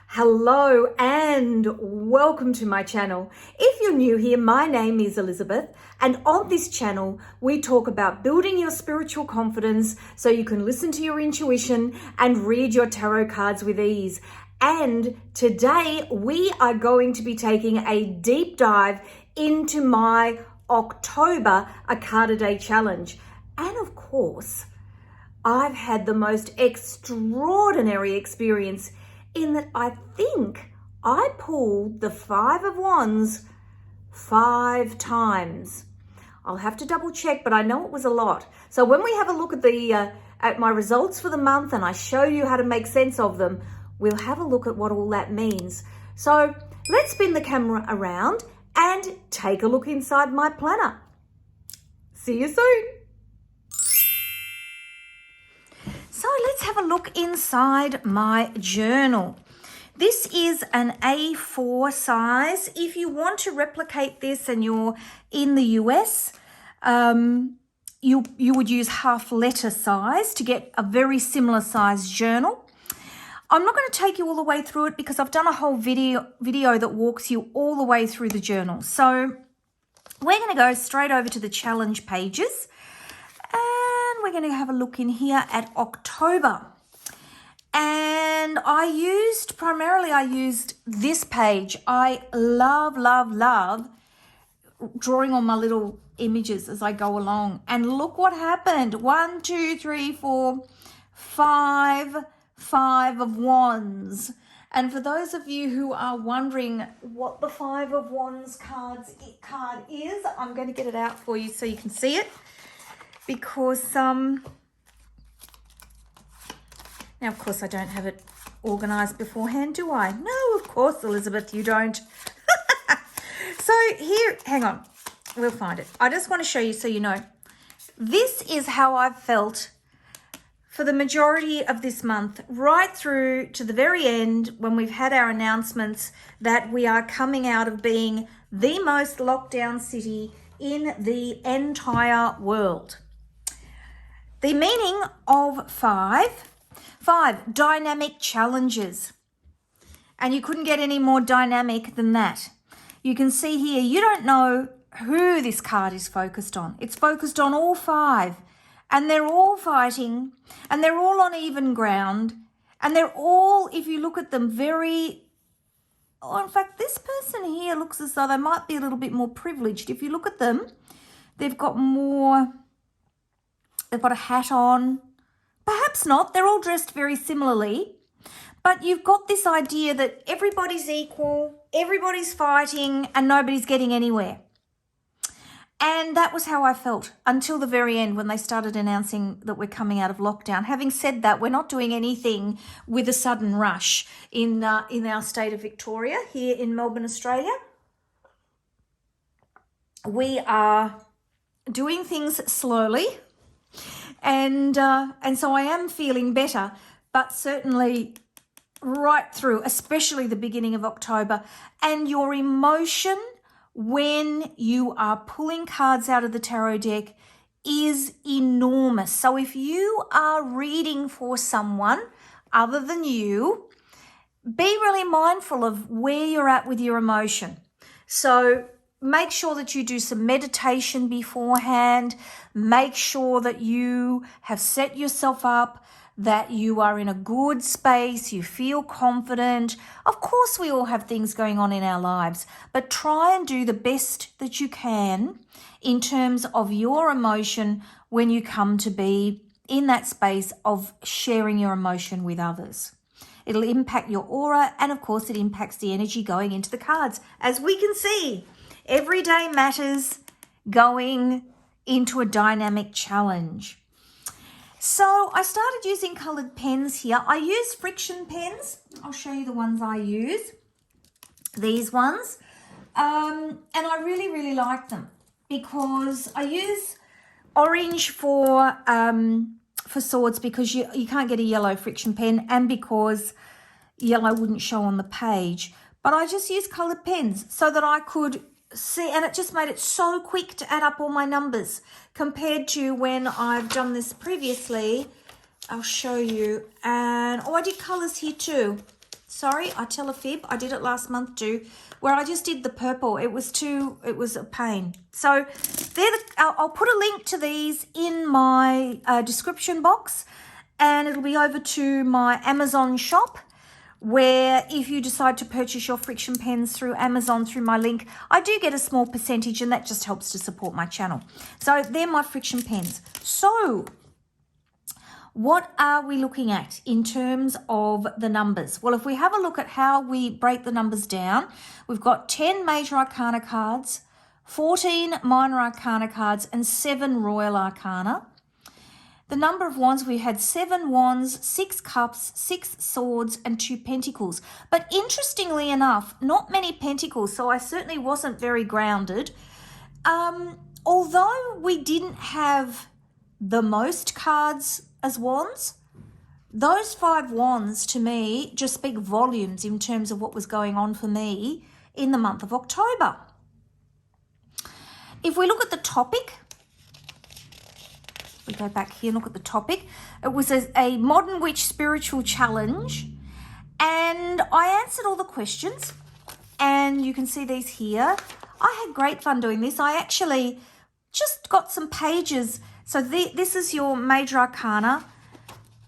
Hello and welcome to my channel. If you're new here, my name is Elizabeth, and on this channel we talk about building your spiritual confidence so you can listen to your intuition and read your tarot cards with ease. And today we are going to be taking a deep dive into my October A Card a Day challenge. And of course, I've had the most extraordinary experience in that I think I pulled the Five of Wands 5 times. I'll have to double check, but I know it was a lot. So when we have a look at at my results for the month and I show you how to make sense of them, we'll have a look at what all that means. So let's spin the camera around and take a look inside my planner. See you soon. So let's have a look inside my journal. This is an A4 size. If you want to replicate this and you're in the US, you would use half letter size to get a very similar size journal. I'm not going to take you all the way through it because I've done a whole video that walks you all the way through the journal. So we're going to go straight over to the challenge pages. And we're going to have a look in here at October. And I used this page. I love drawing on my little images as I go along. And look what happened. 1, 2, 3, 4, 5 of Wands. And for those of you who are wondering what the 5 of Wands card is, I'm going to get it out for you so you can see it. Because, now of course I don't have it organised beforehand, do I? No, of course, Elizabeth, you don't. So here, hang on, we'll find it. I just want to show you so you know. This is how I've felt for the majority of this month, right through to the very end when we've had our announcements that we are coming out of being the most locked down city in the entire world. The meaning of 5, dynamic challenges. And you couldn't get any more dynamic than that. You can see here, you don't know who this card is focused on. It's focused on all 5. And they're all fighting. And they're all on even ground. And they're all, if you look at them, in fact, this person here looks as though they might be a little bit more privileged. If you look at them, they've got a hat on. Perhaps not. They're all dressed very similarly. But you've got this idea that everybody's equal, everybody's fighting, and nobody's getting anywhere. And that was how I felt until the very end when they started announcing that we're coming out of lockdown. Having said that, we're not doing anything with a sudden rush in our state of Victoria, here in Melbourne, Australia. We are doing things slowly. And so I am feeling better, but certainly right through, especially the beginning of October. And your emotion when you are pulling cards out of the tarot deck is enormous. So if you are reading for someone other than you, be really mindful of where you're at with your emotion. So make sure that you do some meditation beforehand. Make sure that you have set yourself up, that you are in a good space, you feel confident. Of course, we all have things going on in our lives, but try and do the best that you can in terms of your emotion when you come to be in that space of sharing your emotion with others. It'll impact your aura, and of course, it impacts the energy going into the cards. As we can see, everyday matters going into a dynamic challenge. So I started using coloured pens here. I use Frixxion pens. I'll show you the ones I use. These ones. And I really like them because I use orange for swords because you can't get a yellow Frixxion pen, and because yellow wouldn't show on the page. But I just use coloured pens so that I could see, and it just made it so quick to add up all my numbers compared to when I've done this previously. I'll show you. And I did colours here too. Sorry, I tell a fib. I did it last month too, where I just did the purple. It was a pain. So I'll put a link to these in my description box, and it'll be over to my Amazon shop, where if you decide to purchase your Frixxion pens through Amazon through my link, I do get a small percentage, and that just helps to support my channel. So they're my Frixxion pens. So what are we looking at in terms of the numbers? Well, if we have a look at how we break the numbers down, we've got 10 Major Arcana cards, 14 Minor Arcana cards, and 7 Royal Arcana. The number of wands, we had 7 wands, 6 cups, 6 swords, and 2 pentacles. But interestingly enough, not many pentacles, so I certainly wasn't very grounded. Although we didn't have the most cards as wands, those 5 wands to me just speak volumes in terms of what was going on for me in the month of October. If we look at the topic, we go back here and look at the topic. It was a Modern Witch spiritual challenge, and I answered all the questions, and you can see these here. I had great fun doing this. I actually just got some pages. So this is your Major Arcana,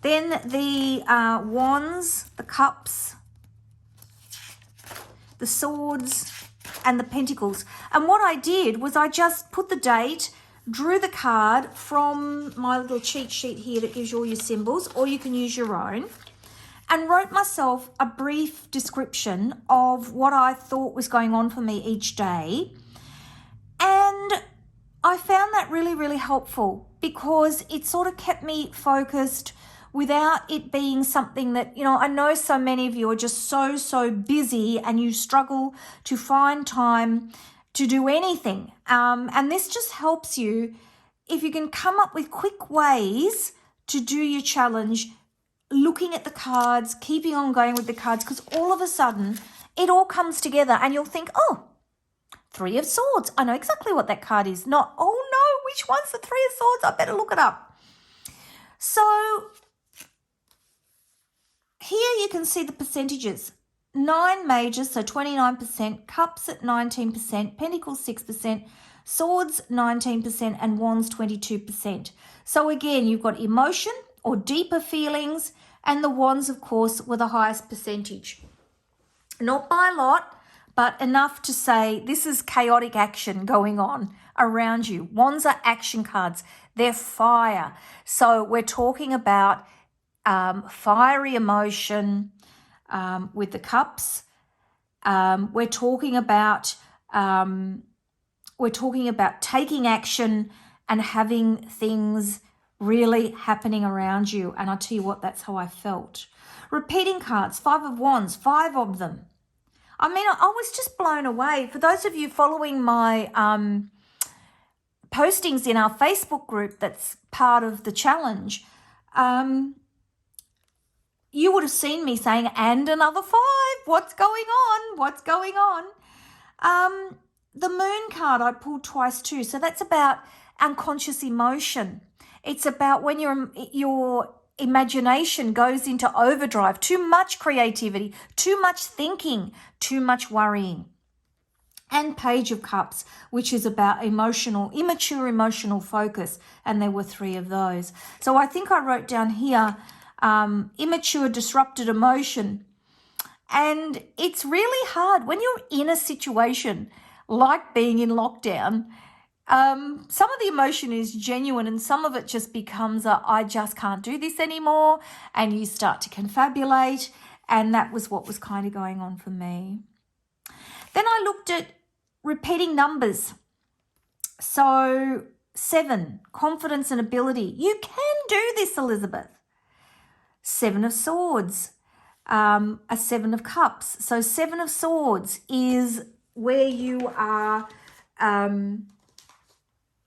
then the wands, the cups, the swords, and the pentacles. And what I did was I just put the date, drew the card from my little cheat sheet here that gives you all your symbols, or you can use your own, and wrote myself a brief description of what I thought was going on for me each day. And I found that really, really helpful, because it sort of kept me focused without it being something that, you know, I know so many of you are just so busy and you struggle to find time to do anything. And this just helps you if you can come up with quick ways to do your challenge, looking at the cards, keeping on going with the cards, because all of a sudden it all comes together and you'll think, oh, 3 of Swords. I know exactly what that card is. Not, oh no, which one's the 3 of Swords? I better look it up. So here you can see the percentages. 9 majors, so 29%, cups at 19%, pentacles 6%, swords 19%, and wands 22%. So again, you've got emotion or deeper feelings, and the wands, of course, were the highest percentage. Not by a lot, but enough to say this is chaotic action going on around you. Wands are action cards. They're fire. So we're talking about fiery emotion with the cups. We're talking about taking action and having things really happening around you. And I'll tell you what, that's how I felt. Repeating cards, 5 of Wands, 5 of them. I mean, I was just blown away. For those of you following my postings in our Facebook group that's part of the challenge, you would have seen me saying, and another 5. What's going on? What's going on? The moon card I pulled twice too. So that's about unconscious emotion. It's about when your imagination goes into overdrive, too much creativity, too much thinking, too much worrying. And Page of Cups, which is about immature emotional focus. And there were 3 of those. So I think I wrote down here, immature disrupted emotion. And it's really hard when you're in a situation like being in lockdown. Some of the emotion is genuine and some of it just becomes I just can't do this anymore, and you start to confabulate, and that was what was kind of going on for me. Then I looked at repeating numbers. So 7, confidence and ability. You can do this, Elizabeth. 7 of Swords, a 7 of Cups. So 7 of Swords is where you are,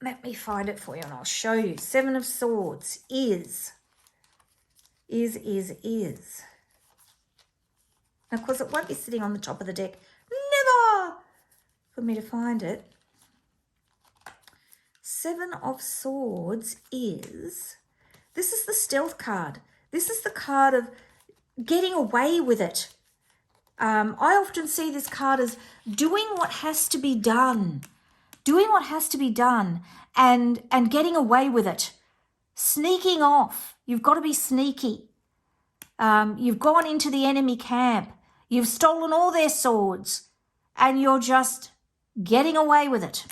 let me find it for you and I'll show you. 7 of Swords is. Now, of course, it won't be sitting on the top of the deck. Never for me to find it. 7 of Swords is, this is the stealth card. This is the card of getting away with it. I often see this card as doing what has to be done. Doing what has to be done and getting away with it. Sneaking off. You've got to be sneaky. You've gone into the enemy camp. You've stolen all their swords. And you're just getting away with it.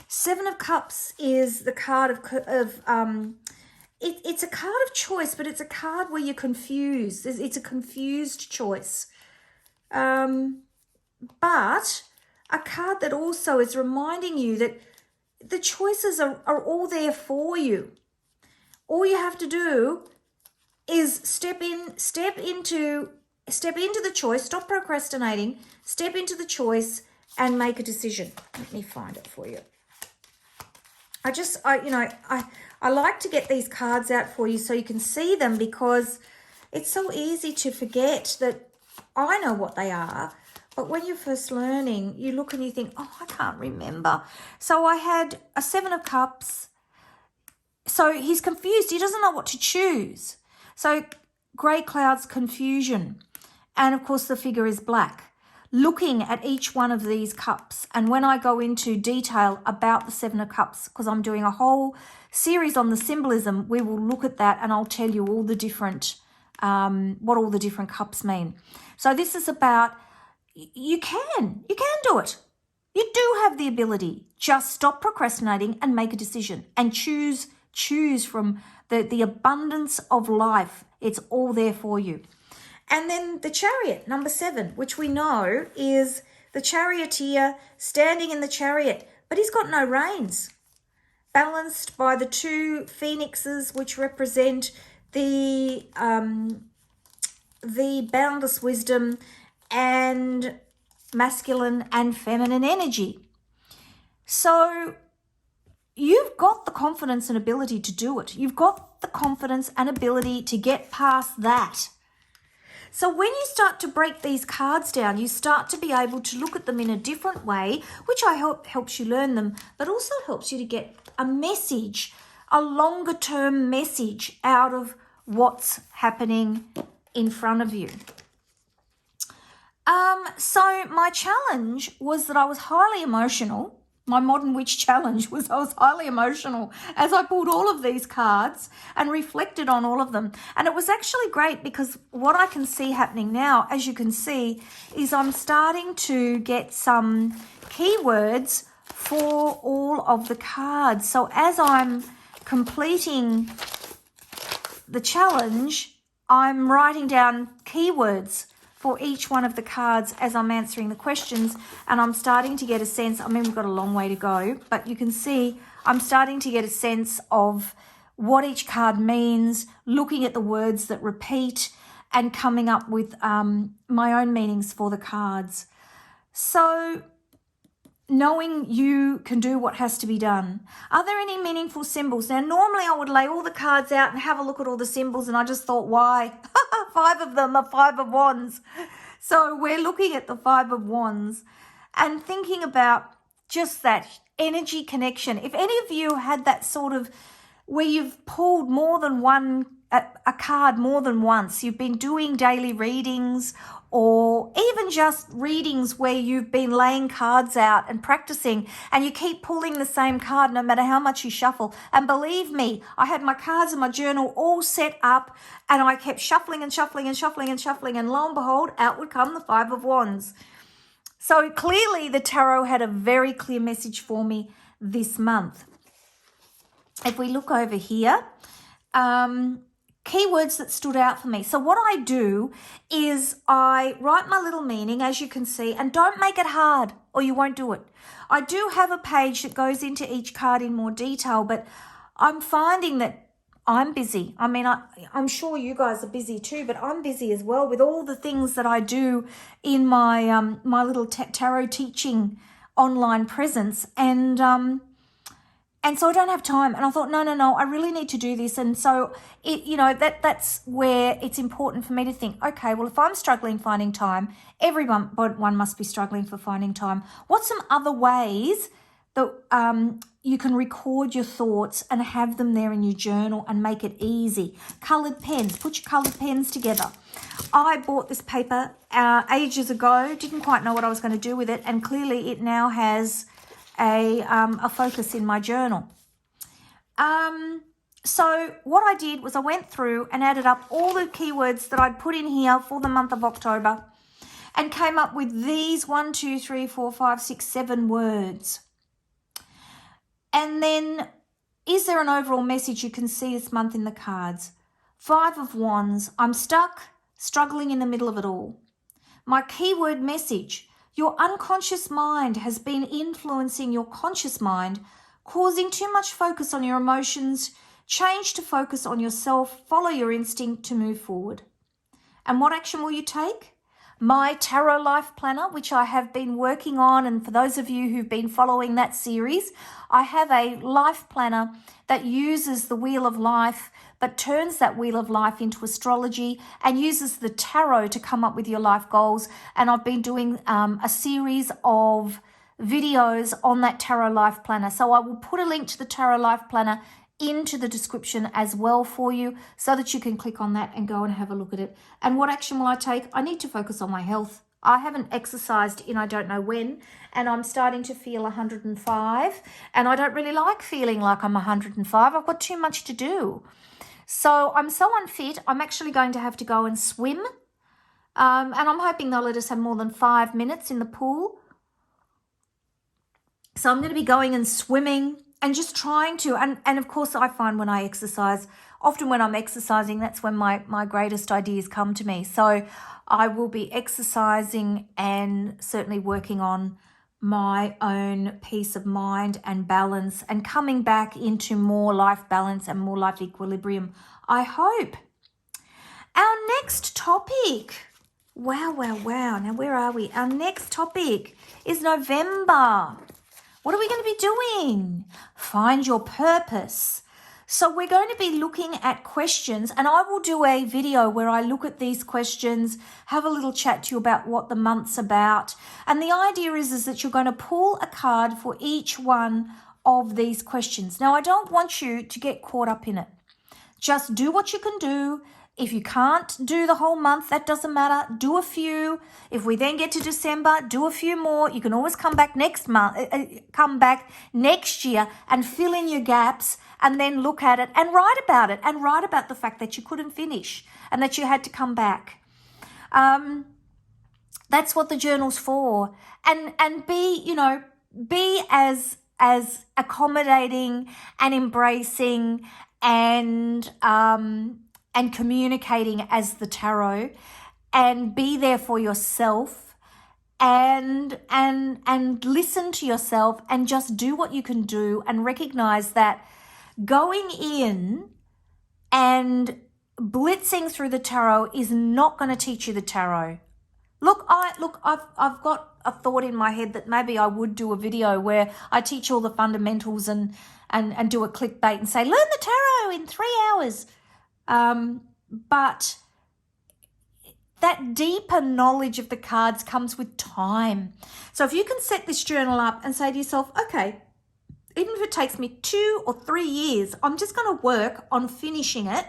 Seven of Cups is the card it's a card of choice, but it's a card where you're confused. It's a confused choice. But a card that also is reminding you that the choices are all there for you. All you have to do is step into the choice, stop procrastinating, step into the choice and make a decision. Let me find it for you. I like to get these cards out for you so you can see them, because it's so easy to forget that I know what they are. But when you're first learning, you look and you think, oh, I can't remember. So I had a Seven of Cups. So he's confused. He doesn't know what to choose. So grey clouds, confusion. And, of course, the figure is black. Looking at each one of these cups. And when I go into detail about the Seven of Cups, because I'm doing a whole series on the symbolism, we will look at that and I'll tell you all the different, what all the different cups mean. So this is about, you can do it. You do have the ability. Just stop procrastinating and make a decision and choose from the abundance of life. It's all there for you. And then the Chariot, number 7, which we know is the charioteer standing in the chariot, but he's got no reins. Balanced by the 2 phoenixes, which represent the boundless wisdom and masculine and feminine energy. So you've got the confidence and ability to do it. You've got the confidence and ability to get past that. So when you start to break these cards down, you start to be able to look at them in a different way, which I hope helps you learn them, but also helps you to get a message, a longer term message out of what's happening in front of you. So my challenge was that I was highly emotional. My Modern Witch challenge was I was highly emotional as I pulled all of these cards and reflected on all of them. And it was actually great because what I can see happening now, as you can see, is I'm starting to get some keywords for all of the cards. So as I'm completing the challenge, I'm writing down keywords for each one of the cards as I'm answering the questions, and I'm starting to get a sense, I mean, we've got a long way to go, but you can see I'm starting to get a sense of what each card means, looking at the words that repeat and coming up with my own meanings for the cards. So knowing you can do what has to be done. Are there any meaningful symbols? Now, normally I would lay all the cards out and have a look at all the symbols, and I just thought, why? 5 of them are 5 of Wands. So we're looking at the 5 of Wands and thinking about just that energy connection. If any of you had that sort of, where you've pulled more than a card more than once, you've been doing daily readings, or even just readings where you've been laying cards out and practicing, and you keep pulling the same card no matter how much you shuffle. And believe me, I had my cards in my journal all set up, and I kept shuffling and shuffling and shuffling and shuffling, and lo and behold, out would come the 5 of Wands. So clearly the tarot had a very clear message for me this month. If we look over here, keywords that stood out for me. So what I do is I write my little meaning, as you can see, and don't make it hard or you won't do it. I do have a page that goes into each card in more detail, but I'm finding that I'm busy. I mean, I'm sure you guys are busy too, but I'm busy as well with all the things that I do in my my little tarot teaching online presence, and so I don't have time. And I thought, no, I really need to do this. And so, that's where it's important for me to think, okay, well, if I'm struggling finding time, everyone must be struggling for finding time. What's some other ways that you can record your thoughts and have them there in your journal and make it easy. Coloured pens, put your coloured pens together. I bought this paper ages ago, didn't quite know what I was going to do with it, and clearly it now has a focus in my journal. So what I did was I went through and added up all the keywords that I'd put in here for the month of October and came up with these 1, 2, 3, 4, 5, 6, 7 words. And then, is there an overall message you can see this month in the cards? 5 of Wands, I'm stuck, struggling in the middle of it all. My keyword message, your unconscious mind has been influencing your conscious mind, causing too much focus on your emotions. Change to focus on yourself, follow your instinct to move forward. And what action will you take? My Tarot Life Planner, which I have been working on, and for those of you who've been following that series, I have a life planner that uses the Wheel of Life, but turns that Wheel of Life into astrology and uses the tarot to come up with your life goals. And I've been doing a series of videos on that Tarot Life Planner. So I will put a link to the Tarot Life Planner into the description as well for you so that you can click on that and go and have a look at it. And what action will I take? I need to focus on my health. I haven't exercised in I don't know when, and I'm starting to feel 105, and I don't really like feeling like I'm 105. I've got too much to do. So I'm so unfit, I'm actually going to have to go and swim. And I'm hoping they'll let us have more than 5 minutes in the pool. So I'm going to be going and swimming and just trying to, and of course I find when I exercise, often when I'm exercising, that's when my greatest ideas come to me. So I will be exercising and certainly working on my own peace of mind and balance and coming back into more life balance and more life equilibrium, I hope. Our next topic, wow. Now where are we? Our next topic is November. What are we going to be doing? Find your purpose. So we're going to be looking at questions, and I will do a video where I look at these questions, have a little chat to you about what the month's about. And the idea is that you're going to pull a card for each one of these questions. Now, I don't want you to get caught up in it. Just do what you can do. If you can't do the whole month, that doesn't matter. Do a few. If we then get to December, do a few more. You can always come back next year and fill in your gaps and then look at it and write about it and write about the fact that you couldn't finish and that you had to come back. That's what the journal's for. And be as accommodating and embracing and communicating as the tarot, and be there for yourself and listen to yourself and just do what you can do and recognize that going in and blitzing through the tarot is not going to teach you the tarot. I've got a thought in my head that maybe I would do a video where I teach all the fundamentals and do a clickbait and say, learn the tarot in 3 hours. But that deeper knowledge of the cards comes with time. So if you can set this journal up and say to yourself, okay, even if it takes me 2 or 3 years, I'm just going to work on finishing it.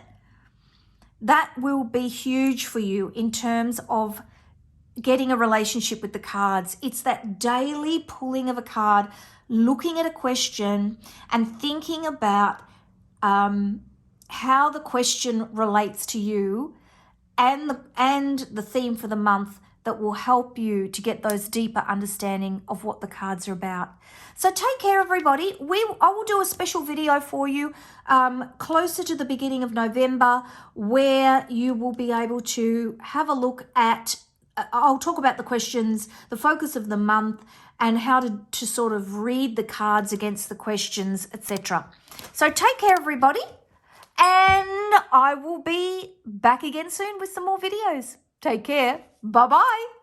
That will be huge for you in terms of getting a relationship with the cards. It's that daily pulling of a card, looking at a question and thinking about how the question relates to you and the theme for the month that will help you to get those deeper understanding of what the cards are about. So take care, everybody. I will do a special video for you closer to the beginning of November where you will be able to have a look at, I'll talk about the questions, the focus of the month, and how to sort of read the cards against the questions, etc. So take care, everybody. And I will be back again soon with some more videos. Take care. Bye-bye.